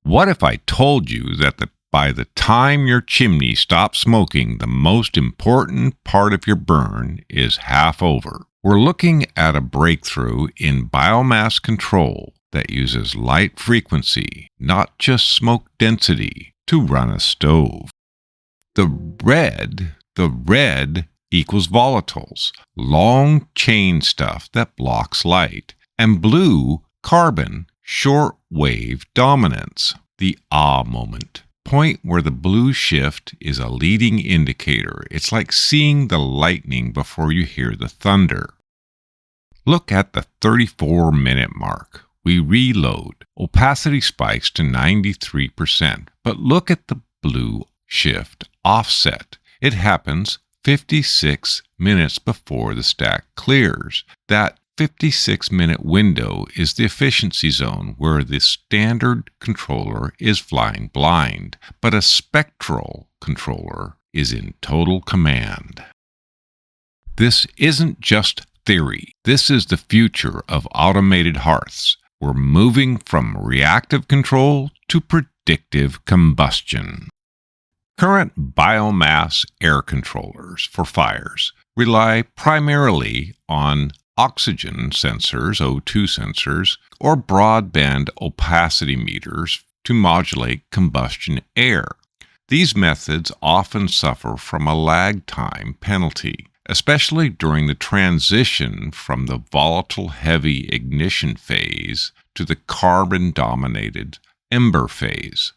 What if I told you that by the time your chimney stops smoking, the most important part of your burn is half over? We're looking at a breakthrough in biomass control that uses light frequency, not just smoke density, to run a stove. The red equals volatiles, long chain stuff that blocks light, and blue, carbon, short wave dominance, the moment. Point where the blue shift is a leading indicator. It's like seeing the lightning before you hear the thunder. Look at the 34-minute mark. We reload. Opacity spikes to 93%, but look at the blue shift offset. It happens 56 minutes before the stack clears. That 56-minute window is the efficiency zone where the standard controller is flying blind, but a spectral controller is in total command. This isn't just theory. This is the future of automated hearths. We're moving from reactive control to predictive combustion. Current biomass air controllers for fires rely primarily on oxygen sensors, O2 sensors, or broadband opacity meters to modulate combustion air. These methods often suffer from a lag time penalty, especially during the transition from the volatile heavy ignition phase to the carbon-dominated ember phase.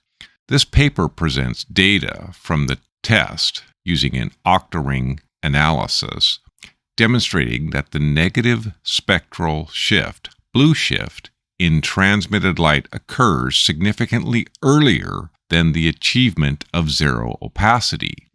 This paper presents data from the test using an octaring analysis, demonstrating that the negative spectral shift, blue shift, in transmitted light occurs significantly earlier than the achievement of zero opacity.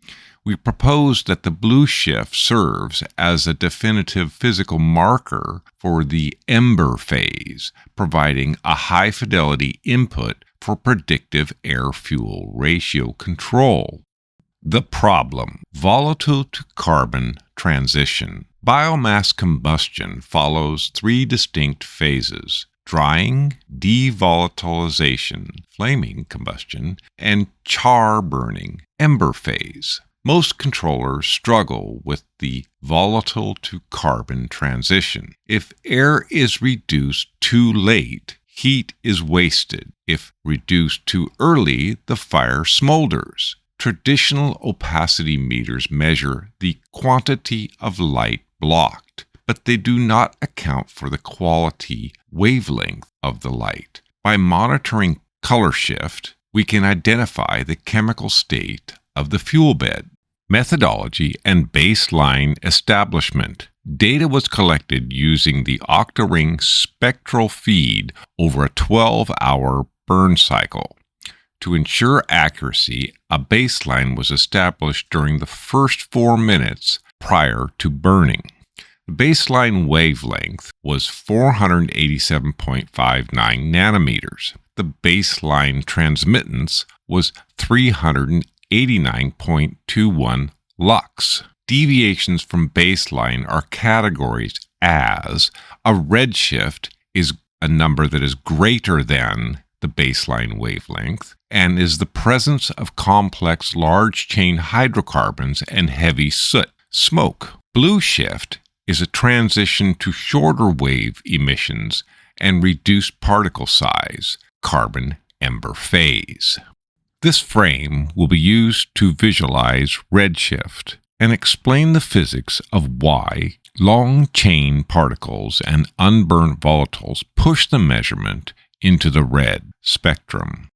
We propose that the blue shift serves as a definitive physical marker for the ember phase, providing a high-fidelity input for predictive air-fuel ratio control. The problem: volatile to carbon transition. Biomass combustion follows three distinct phases: drying, devolatilization, flaming combustion, and char burning, ember phase. Most controllers struggle with the volatile to carbon transition. If air is reduced too late, heat is wasted. If reduced too early, the fire smolders. Traditional opacity meters measure the quantity of light blocked, but they do not account for the quality wavelength of the light. By monitoring color shift, we can identify the chemical state of the fuel bed. Methodology and baseline establishment. Data was collected using the octaring spectral feed over a 12-hour burn cycle. To ensure accuracy, a baseline was established during the first 4 minutes prior to burning. The baseline wavelength was 487.59 nanometers. The baseline transmittance was 389.21 lux. Deviations from baseline are categorized as a redshift is a number that is greater than the baseline wavelength and is the presence of complex large chain hydrocarbons and heavy soot, smoke. Blue shift is a transition to shorter wave emissions and reduced particle size, carbon ember phase. This frame will be used to visualize redshift and explain the physics of why long chain particles and unburned volatiles push the measurement into the red spectrum.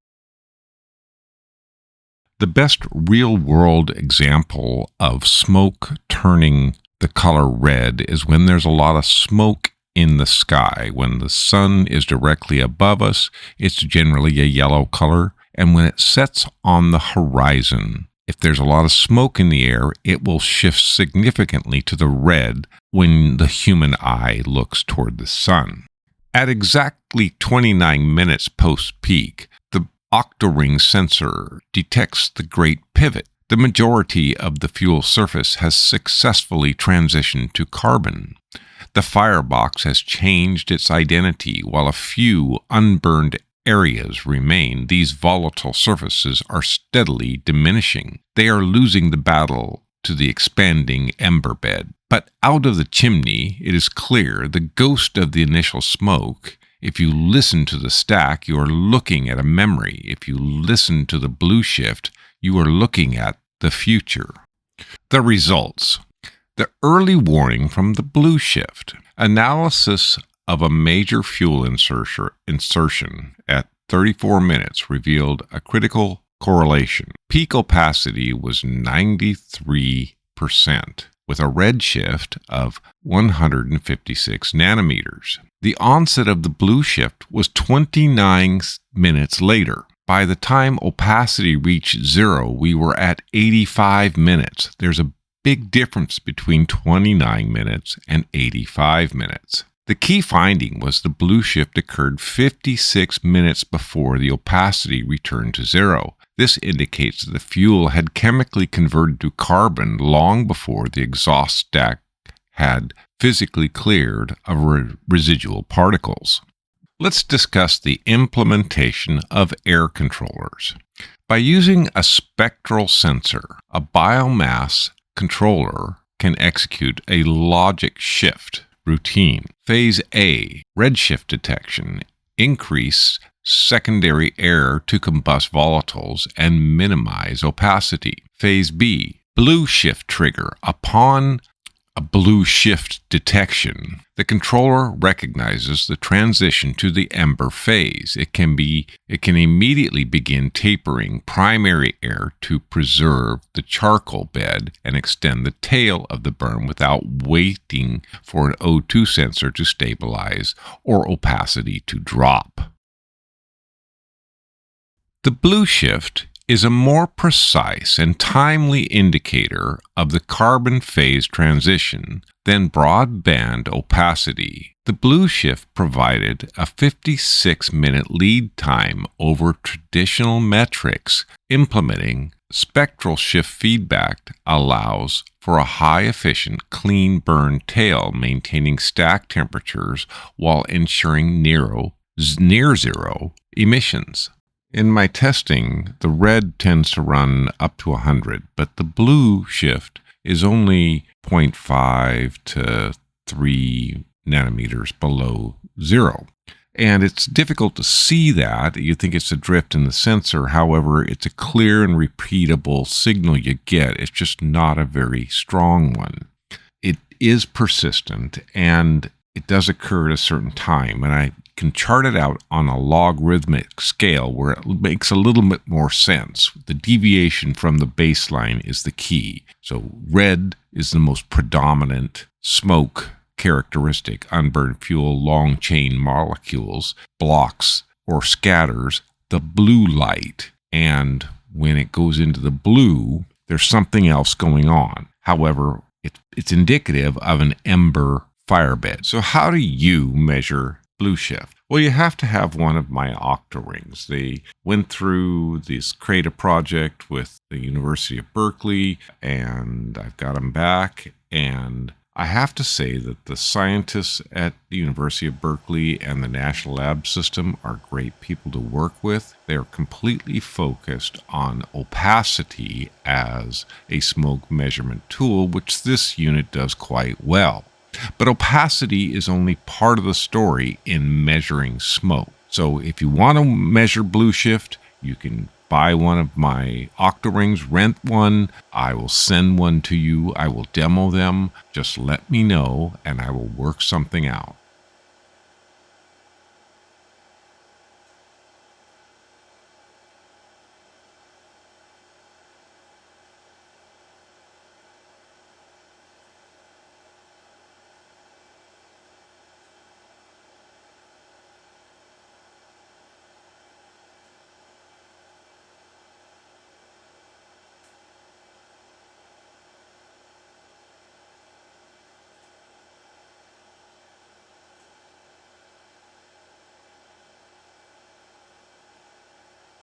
The best real-world example of smoke turning the color red is when there's a lot of smoke in the sky. When the sun is directly above us, it's generally a yellow color. And when it sets on the horizon, if there's a lot of smoke in the air, it will shift significantly to the red when the human eye looks toward the sun. At exactly 29 minutes post-peak, the octaring sensor detects the great pivot. The majority of the fuel surface has successfully transitioned to carbon. The firebox has changed its identity while a few unburned areas remain, these volatile surfaces are steadily diminishing. They are losing the battle to the expanding ember bed. But out of the chimney, it is clear, the ghost of the initial smoke. If you listen to the stack, you are looking at a memory. If you listen to the blue shift, you are looking at the future. The results. The early warning from the blue shift. Analysis of a major fuel insertion at 34 minutes revealed a critical correlation. Peak opacity was 93%, with a red shift of 156 nanometers. The onset of the blue shift was 29 minutes later. By the time opacity reached 0, we were at 85 minutes. There's a big difference between 29 minutes and 85 minutes. The key finding was the blue shift occurred 56 minutes before the opacity returned to 0. This indicates that the fuel had chemically converted to carbon long before the exhaust stack had physically cleared of residual particles. Let's discuss the implementation of air controllers. By using a spectral sensor, a biomass controller can execute a logic shift routine. Phase A, redshift detection, increase secondary air to combust volatiles and minimize opacity. Phase B, blue shift trigger. Upon a blue shift detection, the controller recognizes the transition to the ember phase. It can immediately begin tapering primary air to preserve the charcoal bed and extend the tail of the burn without waiting for an O2 sensor to stabilize or opacity to drop. The blue shift is a more precise and timely indicator of the carbon phase transition than broadband opacity. The blue shift provided a 56-minute lead time over traditional metrics. Implementing spectral shift feedback allows for a high-efficient, clean burn tail, maintaining stack temperatures while ensuring near zero emissions. In my testing, the red tends to run up to 100, but the blue shift is only 0.5 to 3 nanometers below 0. And it's difficult to see that. You think it's a drift in the sensor. However, it's a clear and repeatable signal you get. It's just not a very strong one. It is persistent, and it does occur at a certain time. And I can chart it out on a logarithmic scale where it makes a little bit more sense. The deviation from the baseline is the key. So red is the most predominant smoke characteristic. Unburned fuel, long chain molecules, blocks or scatters the blue light. And when it goes into the blue, there's something else going on. However, it's indicative of an ember firebed. So how do you measure blue shift? Well, you have to have one of my octarings. They went through this CRADA project with the University of Berkeley, and I've got them back. And I have to say that the scientists at the University of Berkeley and the National Lab System are great people to work with. They're completely focused on opacity as a smoke measurement tool, which this unit does quite well. But opacity is only part of the story in measuring smoke. So if you want to measure blue shift, you can buy one of my octarings, rent one. I will send one to you. I will demo them. Just let me know and I will work something out.